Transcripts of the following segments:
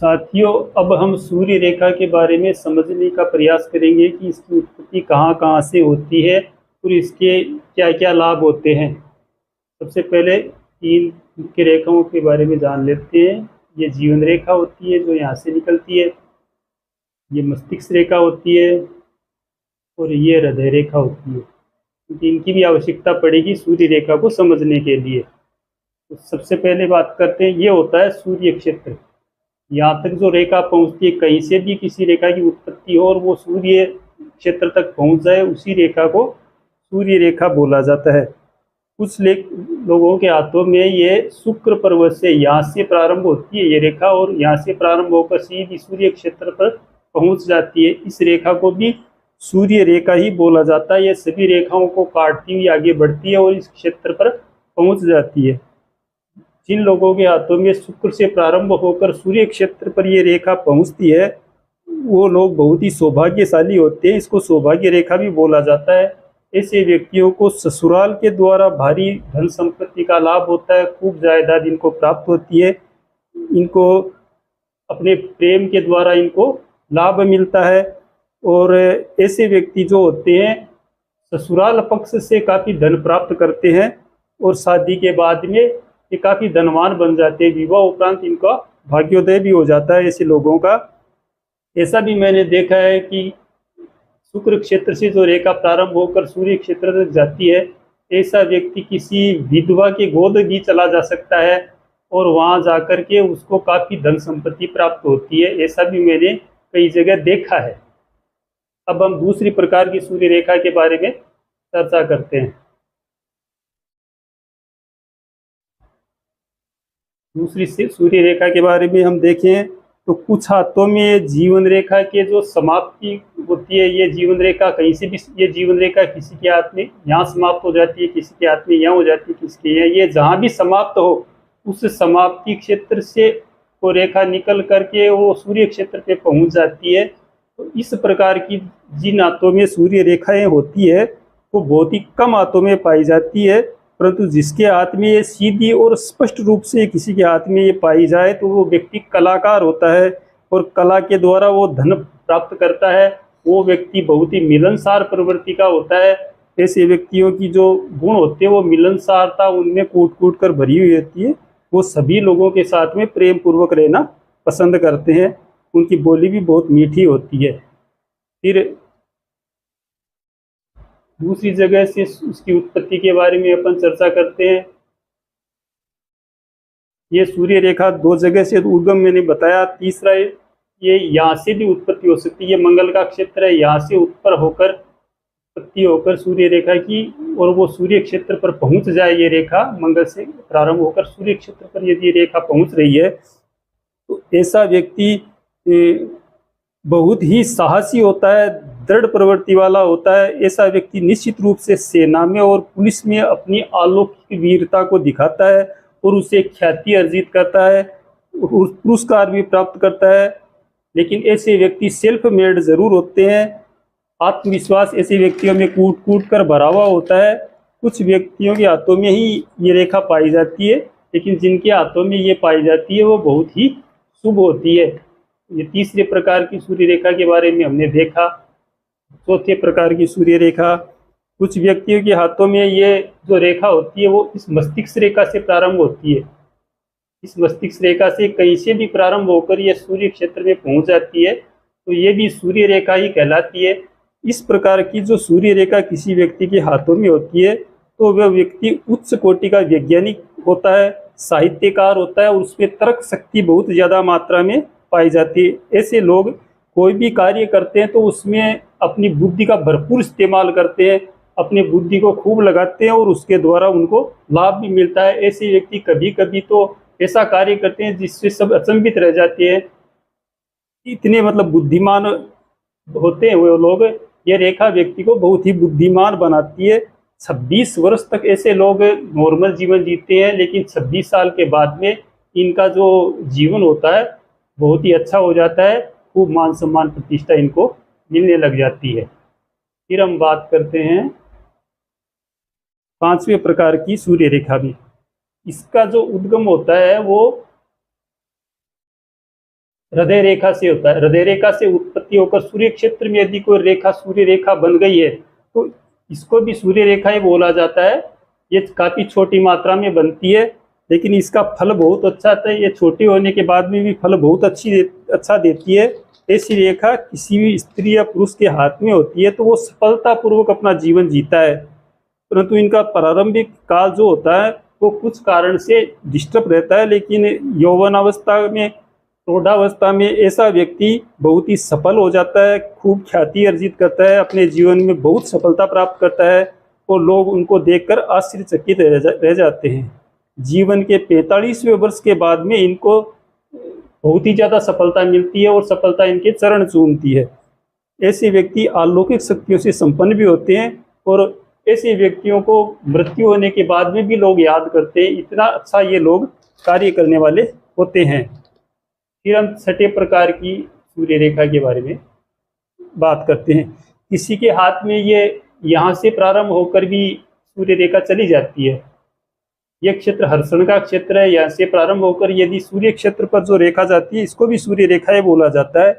साथियों, अब हम सूर्य रेखा के बारे में समझने का प्रयास करेंगे कि इसकी उत्पत्ति कहाँ कहाँ से होती है और इसके क्या क्या लाभ होते हैं। सबसे पहले तीन मुख्य रेखाओं के बारे में जान लेते हैं। ये जीवन रेखा होती है जो यहाँ से निकलती है, ये मस्तिष्क रेखा होती है और ये हृदय रेखा होती है, क्योंकि इनकी भी आवश्यकता पड़ेगी सूर्य रेखा को समझने के लिए। तो सबसे पहले बात करते हैं, ये होता है सूर्य क्षेत्र। यहाँ तक जो रेखा पहुँचती है, कहीं से भी किसी रेखा की उत्पत्ति हो और वो सूर्य क्षेत्र तक पहुँच जाए, उसी रेखा को सूर्य रेखा बोला जाता है। कुछ लोगों के हाथों में ये शुक्र पर्वत से यहाँ से प्रारंभ होती है ये रेखा, और यहाँ से प्रारंभ होकर सीधी सूर्य क्षेत्र पर पहुँच जाती है। इस रेखा को भी सूर्य रेखा ही बोला जाता है। ये सभी रेखाओं को काटती हुई आगे बढ़ती है और इस क्षेत्र पर पहुँच जाती है। जिन लोगों के हाथों में शुक्र से प्रारंभ होकर सूर्य क्षेत्र पर ये रेखा पहुंचती है, वो लोग बहुत ही सौभाग्यशाली होते हैं। इसको सौभाग्य रेखा भी बोला जाता है। ऐसे व्यक्तियों को ससुराल के द्वारा भारी धन संपत्ति का लाभ होता है, खूब जायदाद इनको प्राप्त होती है। इनको अपने प्रेम के द्वारा इनको लाभ मिलता है। और ऐसे व्यक्ति जो होते हैं ससुराल पक्ष से काफ़ी धन प्राप्त करते हैं और शादी के बाद में ये काफ़ी धनवान बन जाते हैं। विवाह उपरांत इनका भाग्योदय भी हो जाता है ऐसे लोगों का। ऐसा भी मैंने देखा है कि शुक्र क्षेत्र से जो रेखा प्रारंभ होकर सूर्य क्षेत्र तक जाती है, ऐसा व्यक्ति किसी विधवा के गोद भी चला जा सकता है और वहां जाकर के उसको काफ़ी धन संपत्ति प्राप्त होती है। ऐसा भी मैंने कई जगह देखा है। अब हम दूसरी प्रकार की सूर्य रेखा के बारे में चर्चा करते हैं। दूसरी सूर्य रेखा के बारे में हम देखें तो कुछ हाथों में जीवन रेखा के जो समाप्ति होती है, ये जीवन रेखा कहीं से भी, ये जीवन रेखा किसी के हाथ में यहाँ समाप्त हो जाती है, किसी के हाथ में यहाँ हो जाती है, किसी के यहाँ, ये जहाँ भी समाप्त हो उस समाप्ति क्षेत्र से वो रेखा निकल करके वो सूर्य क्षेत्र पे पहुँच जाती है। तो इस प्रकार की जिन हाथों में सूर्य रेखाएं होती है वो बहुत ही कम हाथों में पाई जाती है, परंतु जिसके हाथ में ये सीधी और स्पष्ट रूप से किसी के हाथ में ये पाई जाए तो वो व्यक्ति कलाकार होता है और कला के द्वारा वो धन प्राप्त करता है। वो व्यक्ति बहुत ही मिलनसार प्रवृत्ति का होता है। ऐसे व्यक्तियों की जो गुण होते हैं वो मिलनसारता उनमें कूट कूट कर भरी हुई होती है। वो सभी लोगों के साथ में प्रेम पूर्वक रहना पसंद करते हैं। उनकी बोली भी बहुत मीठी होती है। फिर दूसरी जगह से उसकी उत्पत्ति के बारे में अपन चर्चा करते हैं। ये सूर्य रेखा दो जगह से उद्गम मैंने बताया। तीसरा ये यहाँ से भी उत्पत्ति हो सकती है। ये मंगल का क्षेत्र है, यहाँ से उत्पत्ति होकर सूर्य रेखा की, और वो सूर्य क्षेत्र पर पहुंच जाए ये रेखा, मंगल से प्रारंभ होकर सूर्य क्षेत्र पर यदि रेखा पहुंच रही है तो ऐसा व्यक्ति बहुत ही साहसी होता है, दृढ़ प्रवृत्ति वाला होता है। ऐसा व्यक्ति निश्चित रूप से सेना में और पुलिस में अपनी अलौकिक वीरता को दिखाता है और उसे ख्याति अर्जित करता है, पुरस्कार भी प्राप्त करता है। लेकिन ऐसे व्यक्ति सेल्फ मेड जरूर होते हैं। आत्मविश्वास ऐसे व्यक्तियों में कूट कूट कर भरा हुआ होता है। कुछ व्यक्तियों के हाथों में ही ये रेखा पाई जाती है, लेकिन जिनके हाथों में ये पाई जाती है वो बहुत ही शुभ होती है। ये तीसरे प्रकार की सूर्य रेखा के बारे में हमने देखा। चौथे प्रकार की सूर्य रेखा, कुछ व्यक्तियों के हाथों में ये जो रेखा होती है वो इस मस्तिष्क रेखा से प्रारंभ होती है। इस मस्तिष्क रेखा से कहीं से भी प्रारंभ होकर ये सूर्य क्षेत्र में पहुंच जाती है, तो ये भी सूर्य रेखा ही कहलाती है। इस प्रकार की जो सूर्य रेखा किसी व्यक्ति के हाथों में होती है तो वह व्यक्ति उच्च कोटि का वैज्ञानिक होता है, साहित्यकार होता है और उसमें तर्क शक्ति बहुत ज़्यादा मात्रा में पाई जाती है। ऐसे लोग कोई भी कार्य करते हैं तो उसमें अपनी बुद्धि का भरपूर इस्तेमाल करते हैं, अपनी बुद्धि को खूब लगाते हैं और उसके द्वारा उनको लाभ भी मिलता है। ऐसे व्यक्ति कभी कभी तो ऐसा कार्य करते हैं जिससे सब अचंभित रह जाते हैं, इतने मतलब बुद्धिमान होते हैं वो लोग। ये रेखा व्यक्ति को बहुत ही बुद्धिमान बनाती है। 26 वर्ष तक ऐसे लोग नॉर्मल जीवन जीते हैं, लेकिन 26 साल के बाद में इनका जो जीवन होता है बहुत ही अच्छा हो जाता है, खूब मान सम्मान प्रतिष्ठा इनको मिलने लग जाती है। फिर हम बात करते हैं पांचवें प्रकार की सूर्य रेखा भी। इसका जो उद्गम होता है वो हृदय रेखा से होता है। हृदय रेखा से उत्पत्ति होकर सूर्य क्षेत्र में यदि कोई रेखा सूर्य रेखा बन गई है तो इसको भी सूर्य रेखा ही बोला जाता है। ये काफी छोटी मात्रा में बनती है, लेकिन इसका फल बहुत अच्छा आता है। ये छोटी होने के बाद में भी फल बहुत अच्छा देती है। ऐसी रेखा किसी भी स्त्री या पुरुष के हाथ में होती है तो वो सफलतापूर्वक अपना जीवन जीता है, परंतु इनका प्रारंभिक काल जो होता है वो कुछ कारण से डिस्टर्ब रहता है। लेकिन यौवनावस्था में, प्रौढ़ावस्था में ऐसा व्यक्ति बहुत ही सफल हो जाता है, खूब ख्याति अर्जित करता है, अपने जीवन में बहुत सफलता प्राप्त करता है और लोग उनको देखकर आश्चर्यचकित रह जाते हैं। जीवन के 45वें वर्ष के बाद में इनको बहुत ही ज़्यादा सफलता मिलती है और सफलता इनके चरण चूमती है। ऐसे व्यक्ति अलौकिक शक्तियों से संपन्न भी होते हैं और ऐसे व्यक्तियों को मृत्यु होने के बाद में भी लोग याद करते हैं, इतना अच्छा ये लोग कार्य करने वाले होते हैं। फिर हम छठे प्रकार की सूर्य रेखा के बारे में बात करते हैं। किसी के हाथ में ये यहाँ से प्रारंभ होकर भी सूर्य रेखा चली जाती है। यह क्षेत्र हर्षण का क्षेत्र है। यहाँ से प्रारंभ होकर यदि सूर्य क्षेत्र पर जो रेखा जाती है इसको भी सूर्य रेखा ही बोला जाता है।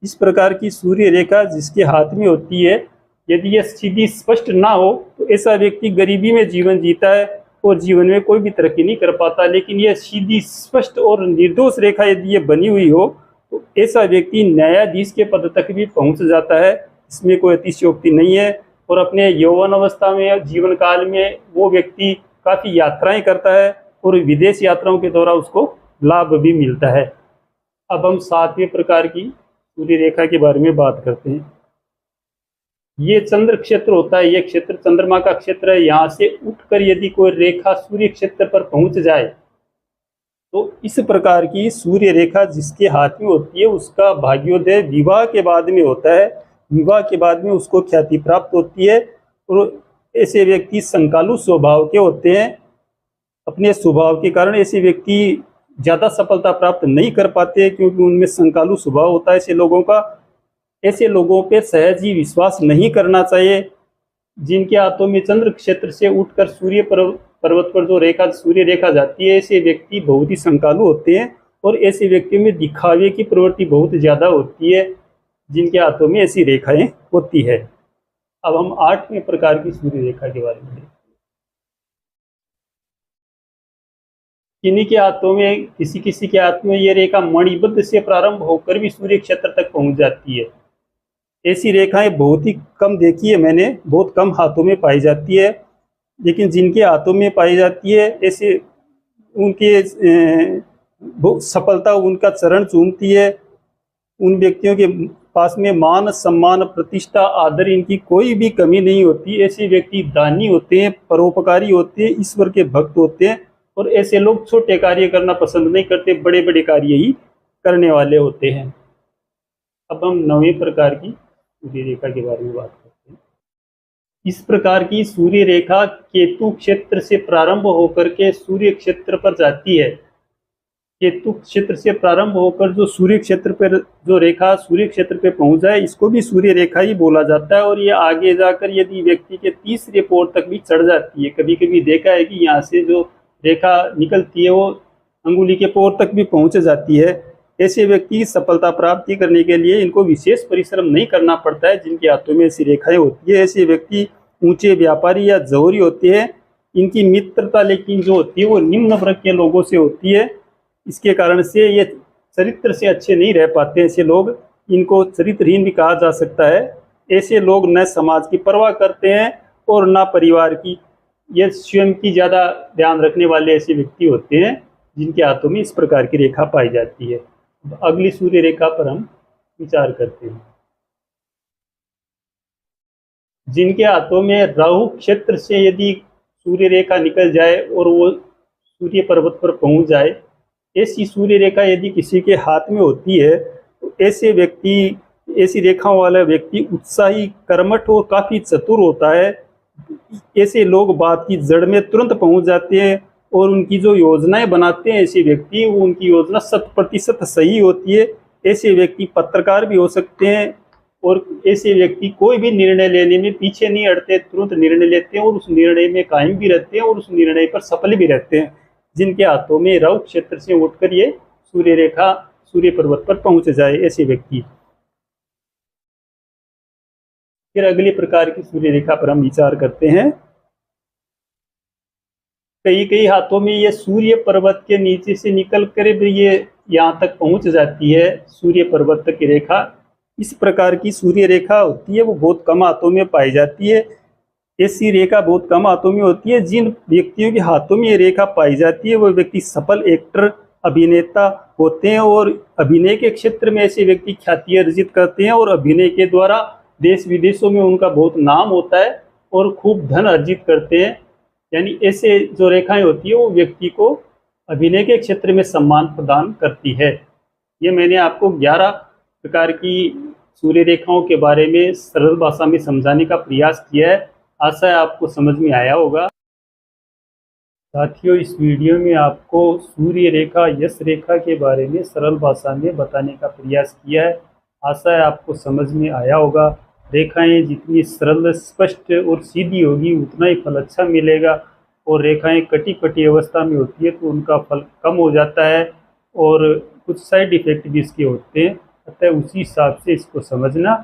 इस प्रकार की सूर्य रेखा जिसके हाथ में होती है, यदि यह सीधी स्पष्ट ना हो तो ऐसा व्यक्ति गरीबी में जीवन जीता है और जीवन में कोई भी तरक्की नहीं कर पाता। लेकिन यह सीधी स्पष्ट और निर्दोष रेखा यदि ये बनी हुई हो तो ऐसा व्यक्ति न्यायाधीश के पद तक भी पहुंच जाता है। इसमें कोई अतिशयोक्ति नहीं है। और अपने यौवन अवस्था में, जीवन काल में वो व्यक्ति काफ़ी यात्राएं करता है और विदेश यात्राओं के दौरान उसको लाभ भी मिलता है। अब हम 7वें प्रकार की सूर्य रेखा के बारे में बात करते हैं। ये चंद्र क्षेत्र होता है। यह क्षेत्र चंद्रमा का क्षेत्र है। यहाँ से उठकर यदि कोई रेखा सूर्य क्षेत्र पर पहुंच जाए तो इस प्रकार की सूर्य रेखा जिसके हाथ में होती है उसका भाग्योदय विवाह के बाद में होता है। विवाह के बाद में उसको ख्याति प्राप्त होती है और ऐसे व्यक्ति संकालु स्वभाव के होते हैं। अपने स्वभाव के कारण ऐसे व्यक्ति ज़्यादा सफलता प्राप्त नहीं कर पाते क्योंकि उनमें संकालु स्वभाव होता है ऐसे लोगों का। ऐसे लोगों पे सहज ही विश्वास नहीं करना चाहिए। जिनके हाथों में चंद्र क्षेत्र से उठकर सूर्य पर्वत पर जो रेखा सूर्य रेखा जाती है, ऐसे व्यक्ति बहुत ही संकालु होते हैं और ऐसे व्यक्तियों में दिखावे की प्रवृत्ति बहुत ज़्यादा होती है जिनके हाथों में ऐसी रेखाएं होती है। अब हम 8वें प्रकार की सूर्य रेखा के बारे में देखते हैं। किन्हीं के हाथों में, किसी के हाथ में ये रेखा मणिबद्ध से प्रारंभ होकर भी सूर्य क्षेत्र तक पहुंच जाती है। ऐसी रेखाएं बहुत ही कम देखी है मैंने, बहुत कम हाथों में पाई जाती है। लेकिन जिनके हाथों में पाई जाती है ऐसे उनके सफलता उनका चरण चूमती है। उन व्यक्तियों के पास में मान सम्मान प्रतिष्ठा आदर इनकी कोई भी कमी नहीं होती। ऐसे व्यक्ति दानी होते हैं, परोपकारी होते हैं, ईश्वर के भक्त होते हैं और ऐसे लोग छोटे कार्य करना पसंद नहीं करते, बड़े बड़े कार्य ही करने वाले होते हैं। अब हम 9वें प्रकार की सूर्य रेखा के बारे में बात करते हैं। इस प्रकार की सूर्य रेखा केतु क्षेत्र से प्रारंभ होकर के सूर्य क्षेत्र पर जाती है। केतु क्षेत्र से प्रारंभ होकर जो सूर्य क्षेत्र पर जो रेखा सूर्य क्षेत्र पे पहुंच जाए इसको भी सूर्य रेखा ही बोला जाता है। और ये आगे जाकर यदि व्यक्ति के तीसरे पोर तक भी चढ़ जाती है, कभी कभी देखा है कि यहाँ से जो रेखा निकलती है वो अंगुली के पोर तक भी पहुंच जाती है। ऐसे व्यक्ति सफलता प्राप्ति करने के लिए इनको विशेष परिश्रम नहीं करना पड़ता है जिनके हाथों में ऐसी रेखाएं होती है। ऐसे व्यक्ति ऊंचे व्यापारी या जौहरी होते हैं। इनकी मित्रता लेकिन जो होती है वो निम्न वर्ग के लोगों से होती है। इसके कारण से ये चरित्र से अच्छे नहीं रह पाते। ऐसे लोग, इनको चरित्रहीन भी कहा जा सकता है। ऐसे लोग न समाज की परवाह करते हैं और न परिवार की। ये स्वयं की ज़्यादा ध्यान रखने वाले ऐसे व्यक्ति होते हैं जिनके हाथों में इस प्रकार की रेखा पाई जाती है। अगली सूर्य रेखा पर हम विचार करते हैं। जिनके हाथों में राहु क्षेत्र से यदि सूर्य रेखा निकल जाए और वो सूर्य पर्वत पर पहुंच जाए, ऐसी सूर्य रेखा यदि किसी के हाथ में होती है तो ऐसे व्यक्ति, ऐसी रेखाओं वाला व्यक्ति उत्साही, कर्मठ और काफ़ी चतुर होता है। ऐसे लोग बात की जड़ में तुरंत पहुंच जाते हैं और उनकी जो योजनाएं बनाते हैं ऐसे व्यक्ति, वो उनकी योजना 100% सही होती है। ऐसे व्यक्ति पत्रकार भी हो सकते हैं और ऐसे व्यक्ति कोई भी निर्णय लेने में पीछे नहीं हटते, तुरंत निर्णय लेते हैं और उस निर्णय में कायम भी रहते हैं और उस निर्णय पर सफल भी रहते हैं। जिनके हाथों में राहु क्षेत्र से उठकर ये सूर्य रेखा सूर्य पर्वत पर पहुंच जाए ऐसे व्यक्ति। फिर अगले प्रकार की सूर्य रेखा पर हम विचार करते हैं। कई कई हाथों में ये सूर्य पर्वत के नीचे से निकल कर ये यहाँ तक पहुंच जाती है सूर्य पर्वत की रेखा। इस प्रकार की सूर्य रेखा होती है वो बहुत कम हाथों में पाई जाती है। ऐसी रेखा बहुत कम हाथों में होती है। जिन व्यक्तियों के हाथों में ये रेखा पाई जाती है वो व्यक्ति सफल एक्टर, अभिनेता होते हैं और अभिनय के क्षेत्र में ऐसे व्यक्ति ख्याति अर्जित करते हैं और अभिनय के द्वारा देश विदेशों में उनका बहुत नाम होता है और खूब धन अर्जित करते हैं। यानी ऐसे जो रेखाएं होती है वो व्यक्ति को अभिनय के क्षेत्र में सम्मान प्रदान करती है। ये मैंने आपको 11 प्रकार की सूर्य रेखाओं के बारे में सरल भाषा में समझाने का प्रयास किया है। आशा है आपको समझ में आया होगा। साथियों, इस वीडियो में आपको सूर्य रेखा, यश रेखा के बारे में सरल भाषा में बताने का प्रयास किया है। आशा है आपको समझ में आया होगा। रेखाएं जितनी सरल, स्पष्ट और सीधी होगी उतना ही फल अच्छा मिलेगा, और रेखाएं कटी कटी अवस्था में होती है तो उनका फल कम हो जाता है और कुछ साइड इफेक्ट भी इसके होते हैं। अतः उसी हिसाब से इसको समझना।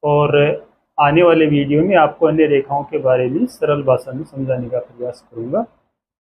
और आने वाले वीडियो में आपको अन्य रेखाओं के बारे में सरल भाषा में समझाने का प्रयास करूँगा।